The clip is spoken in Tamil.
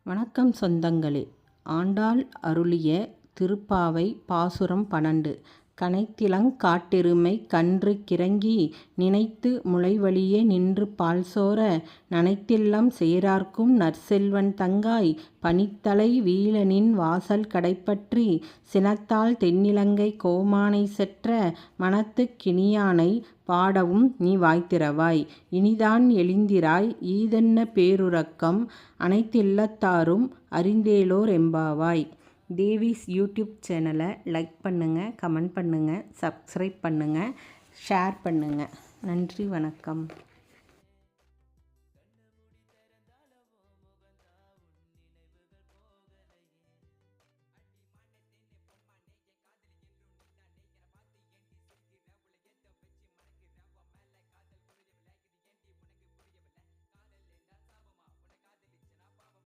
வணக்கம் சொந்தங்களே. ஆண்டாள் அருளிய திருப்பாவை பாசுரம் 12. கனைத்திலங் காட்டெருமை கன்று கிறங்கி நினைத்து முளைவழிய நின்று பால்சோர நனைத்தில்லம் சேரார்க்கும் நற்செல்வன் தங்காய் பனித்தலை வீழநின் வாசல் கடைப்பற்றி சினத்தால் தென்னிலங்கை கோமானை செற்ற மனத்துக் கினியானை பாடவும் நீ வாய்திறவாய். இனிதான் எழுந்திராய் ஈதென்ன பேருறக்கம் அனைத்தில்லத்தாரும் அறிந்தேலோர் எம்பாவாய். தேவிஸ் யூடியூப் சேனலை லைக் பண்ணுங்கள், கமெண்ட் பண்ணுங்கள், சப்ஸ்கிரைப் பண்ணுங்கள், ஷேர் பண்ணுங்கள். நன்றி, வணக்கம்.